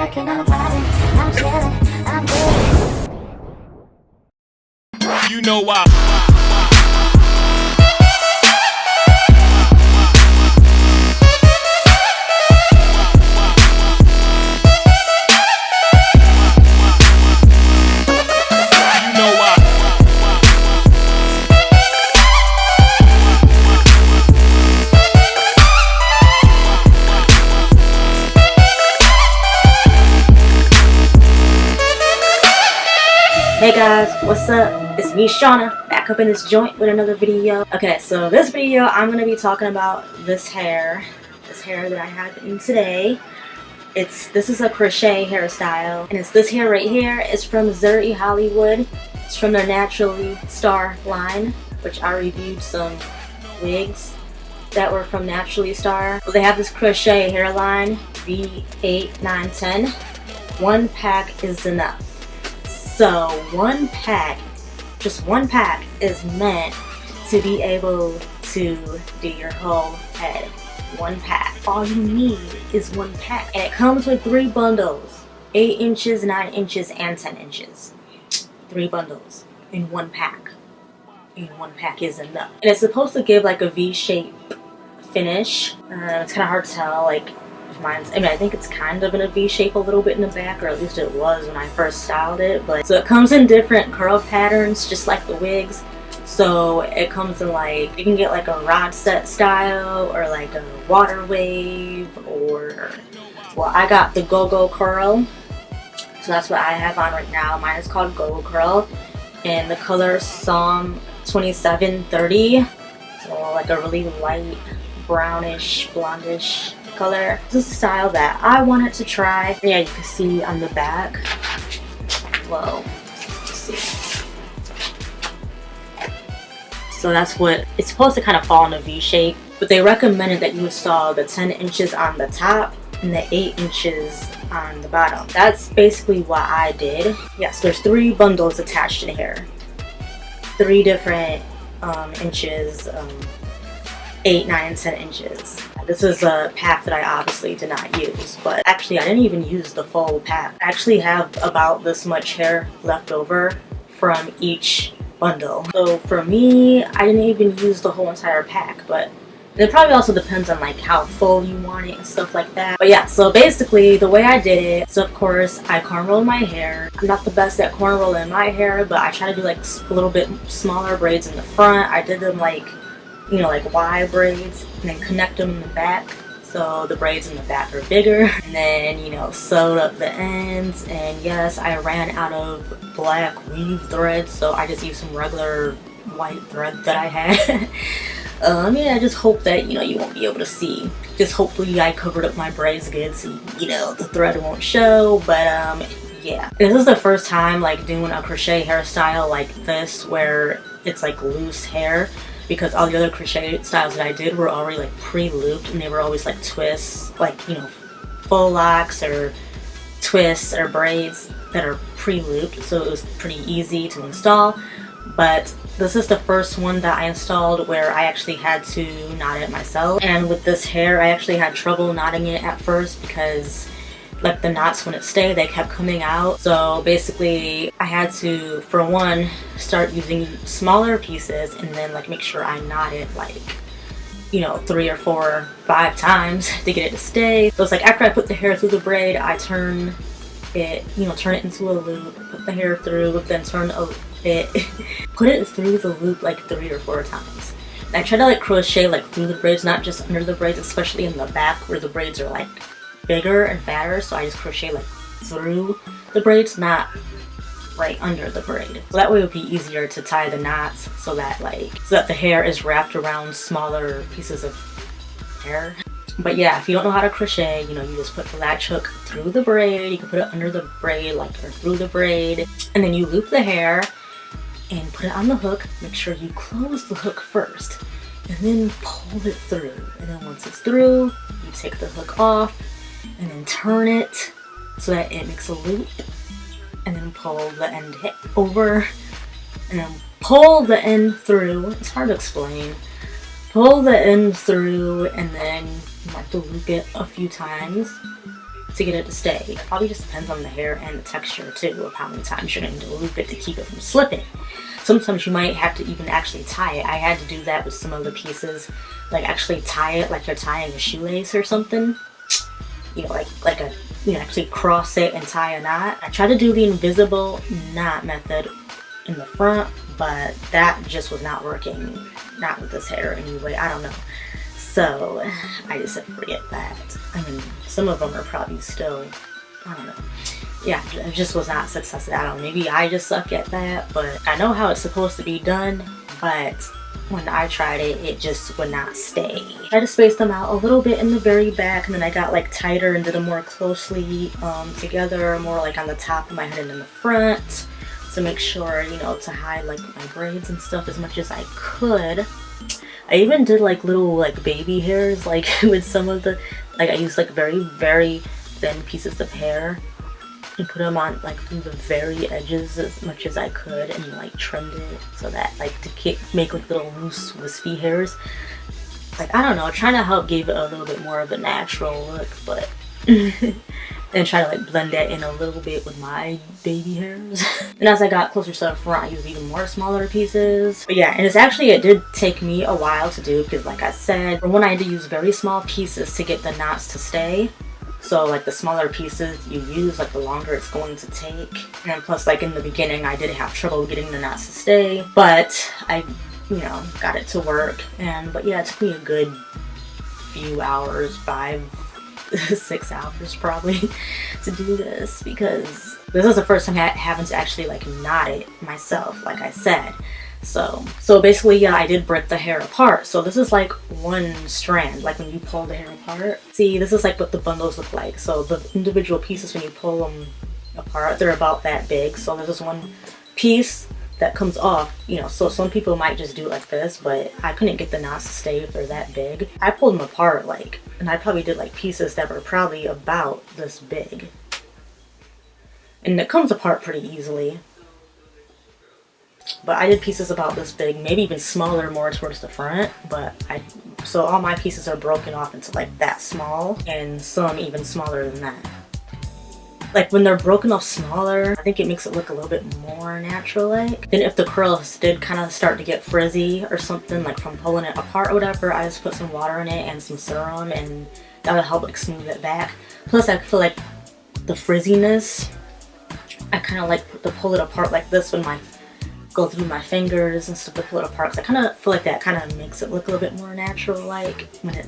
working, I'm vibing, I'm chilling, I'm good. You know why. Hey guys, what's up? It's me, Shauna, back up in this joint with another video. Okay, so this video I'm gonna be talking about this hair that I have in today. This is a crochet hairstyle, and it's this hair right here. It's from Zury Hollywood. It's from their Naturally Star line, which I reviewed some wigs that were from Naturally Star. Well, they have this crochet hairline, V8910. One pack is enough. So one pack, just one pack, is meant to be able to do your whole head. One pack. All you need is one pack. And it comes with 3 bundles. 8 inches, 9 inches, and 10 inches. 3 bundles in one pack. And one pack is enough. And it's supposed to give like a V-shape finish. It's kind of hard to tell, like, I think it's kind of in a V shape a little bit in the back, or at least it was when I first styled it. But so it comes in different curl patterns, just like the wigs. So it comes in, like, you can get like a rod set style, or like a water wave, or, well, I got the GoGo curl, so that's what I have on right now. Mine is called GoGo curl, and the color Psalm 2730. So like a really light brownish, blondish color. This is a style that I wanted to try. Yeah, you can see on the back. Whoa, let's see. So that's what it's supposed to kind of fall in a V shape, but they recommended that you install the 10 inches on the top and the 8 inches on the bottom. That's basically what I did. Yes, there's 3 bundles attached to the hair. 3 different inches, 8, 9, 10 inches. This is a pack that I obviously did not use, but actually I didn't even use the full pack. I actually have about this much hair left over from each bundle. So for me, I didn't even use the whole entire pack, but it probably also depends on like how full you want it and stuff like that. But yeah, so basically the way I did it, so of course I cornroll my hair. I'm not the best at cornrolling my hair, but I try to do like a little bit smaller braids in the front. I did them like, you know, like Y braids, and then connect them in the back so the braids in the back are bigger, and then, you know, sewed up the ends. And yes, I ran out of black weave thread, so I just used some regular white thread that I had. Yeah, I just hope that, you know, you won't be able to see. Just hopefully I covered up my braids good so, you know, the thread won't show. But yeah, this is the first time like doing a crochet hairstyle like this where it's like loose hair, because all the other crochet styles that I did were already like pre-looped, and they were always like twists, like, you know, full locks or twists or braids that are pre-looped, so it was pretty easy to install. But this is the first one that I installed where I actually had to knot it myself. And with this hair, I actually had trouble knotting it at first because like the knots wouldn't stay, they kept coming out. So basically I had to, for one, start using smaller pieces and then like make sure I knot it like, you know, 3 or 4 or 5 times to get it to stay. So it's like after I put the hair through the braid, I turn it, you know, turn it into a loop, put the hair through, then turn it, put it through the loop like 3 or 4 times. And I try to like crochet like through the braids, not just under the braids, especially in the back where the braids are like bigger and fatter. So I just crochet like through the braids, not right under the braid. So that way it would be easier to tie the knots so that the hair is wrapped around smaller pieces of hair. But yeah, if you don't know how to crochet, you know, you just put the latch hook through the braid. You can put it under the braid, like, or through the braid, and then you loop the hair and put it on the hook. Make sure you close the hook first and then pull it through. And then once it's through, you take the hook off and then turn it so that it makes a loop, and then pull the end over, and then pull the end through. It's hard to explain. Pull the end through, and then you have to loop it a few times to get it to stay. It probably just depends on the hair and the texture too, of how many times you're going to loop it to keep it from slipping. Sometimes you might have to even actually tie it. I had to do that with some of the pieces, like actually tie it like you're tying a shoelace or something. You know, like a, you know, actually cross it and tie a knot. I tried to do the invisible knot method in the front, but that just was not working. Not with this hair anyway, I don't know. So I just said forget that. I mean, some of them are probably still, I don't know. Yeah, it just was not successful. I don't know, maybe I just suck at that, but I know how it's supposed to be done, but when I tried it, it just would not stay. I tried to space them out a little bit in the very back, and then I got like tighter and did them more closely together, more like on the top of my head and in the front, to make sure, you know, to hide like my braids and stuff as much as I could. I even did like little like baby hairs, like with some of the, like I used like very, very thin pieces of hair and put them on like through the very edges as much as I could, and like trimmed it so that like to make like little loose wispy hairs. Like, I don't know, trying to help give it a little bit more of a natural look, but and try to like blend that in a little bit with my baby hairs. And as I got closer to the front, I used even more smaller pieces. But yeah, and it did take me a while to do, because like I said, for one, I had to use very small pieces to get the knots to stay. So like the smaller pieces you use, like the longer it's going to take. And plus, like in the beginning, I did have trouble getting the knots to stay, but I, you know, got it to work. But yeah, it took me a good few hours, 5-6 hours probably, to do this, because this is the first time having to actually like knot it myself, like I said. So basically, yeah, I did break the hair apart. So this is like one strand, like when you pull the hair apart. See, this is like what the bundles look like. So the individual pieces, when you pull them apart, they're about that big. So there's this one piece that comes off, you know, so some people might just do it like this, but I couldn't get the knots to stay if they're that big. I pulled them apart like, and I probably did like pieces that were probably about this big. And it comes apart pretty easily. But I did pieces about this big, maybe even smaller, more towards the front. So all my pieces are broken off into like that small, and some even smaller than that. Like when they're broken off smaller, I think it makes it look a little bit more natural-like. Then if the curls did kind of start to get frizzy or something, like from pulling it apart or whatever, I just put some water in it and some serum, and that would help like smooth it back. Plus, I feel like the frizziness, I kind of like to pull it apart like this when I go through my fingers and stuff to pull it apart, because I kind of feel like that kind of makes it look a little bit more natural, like when it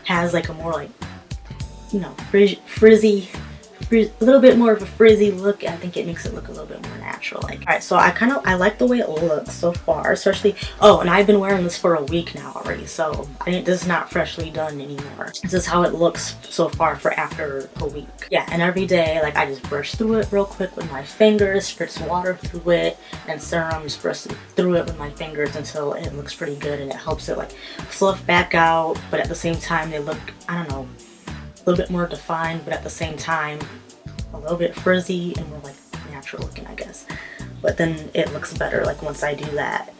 has like a more like, you know, frizzy, a little bit more of a frizzy look. I think it makes it look a little bit more natural. Like, all right, so I like the way it looks so far, especially, oh, and I've been wearing this for a week now already, so this is not freshly done anymore. This is how it looks so far for after a week. Yeah, and every day, like, I just brush through it real quick with my fingers, spritz water through it, and serum, just brush through it with my fingers until it looks pretty good, and it helps it like fluff back out, but at the same time they look, I don't know, a little bit more defined, but at the same time a little bit frizzy and more like natural looking, I guess. But then it looks better like once I do that.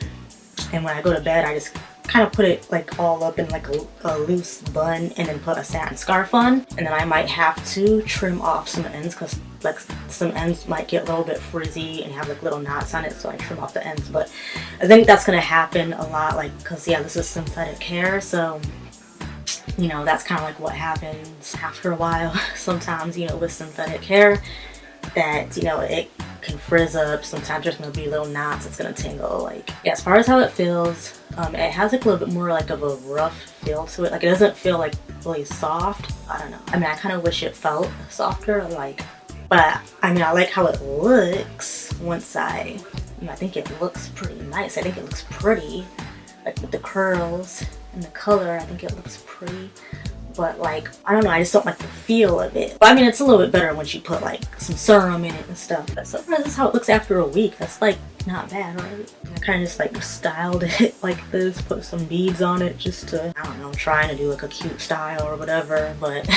And when I go to bed, I just kind of put it like all up in like a loose bun, and then put a satin scarf on. And then I might have to trim off some ends, because like some ends might get a little bit frizzy and have like little knots on it, so I trim off the ends. But I think that's gonna happen a lot, like, because yeah, this is synthetic hair, so you know, that's kind of like what happens after a while sometimes, you know, with synthetic hair, that, you know, it can frizz up. Sometimes there's gonna be little knots, it's gonna tangle. Like, yeah, as far as how it feels, it has like a little bit more like of a rough feel to it. Like, it doesn't feel like really soft. I don't know, I mean, I kind of wish it felt softer, like, but I mean, I like how it looks once I think it looks pretty nice. I think it looks pretty, like with the curls and the color. I think it looks pretty, but like, I don't know, I just don't like the feel of it. But I mean, it's a little bit better once you put like some serum in it and stuff. But so far, this is how it looks after a week. That's like not bad, right? I kind of just like styled it like this, put some beads on it just to, I don't know, trying to do like a cute style or whatever. But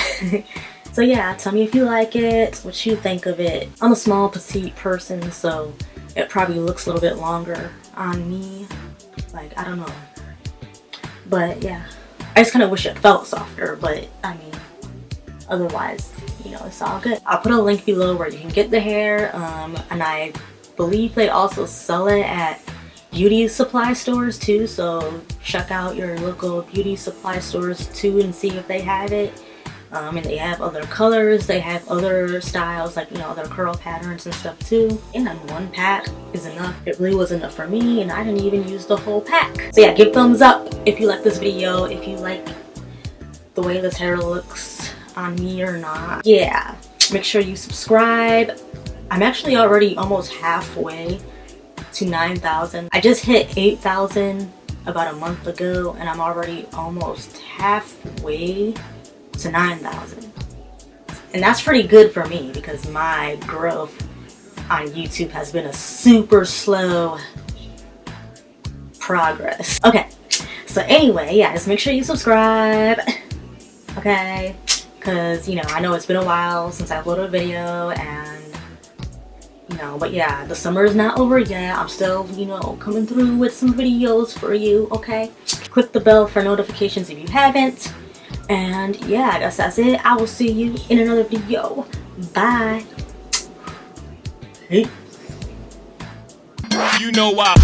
so yeah, tell me if you like it, what you think of it. I'm a small petite person, so it probably looks a little bit longer on me. Like, I don't know. But yeah, I just kind of wish it felt softer, but I mean, otherwise, you know, it's all good. I'll put a link below where you can get the hair, and I believe they also sell it at beauty supply stores too, so check out your local beauty supply stores too and see if they have it. And they have other colors, they have other styles, like, you know, other curl patterns and stuff too. And then one pack is enough. It really was enough for me, and I didn't even use the whole pack. So yeah, give thumbs up if you like this video, if you like the way this hair looks on me or not. Yeah, make sure you subscribe. I'm actually already almost halfway to 9,000. I just hit 8,000 about a month ago, and I'm already almost halfway to 9,000. And that's pretty good for me because my growth on YouTube has been a super slow progress. Okay, so anyway, yeah, just make sure you subscribe, okay? Because, you know, I know it's been a while since I uploaded a video, and, you know, but yeah, the summer is not over yet. I'm still, you know, coming through with some videos for you, okay? Click the bell for notifications if you haven't. And yeah, I guess that's it. I will see you in another video. Bye. Peace. You know why.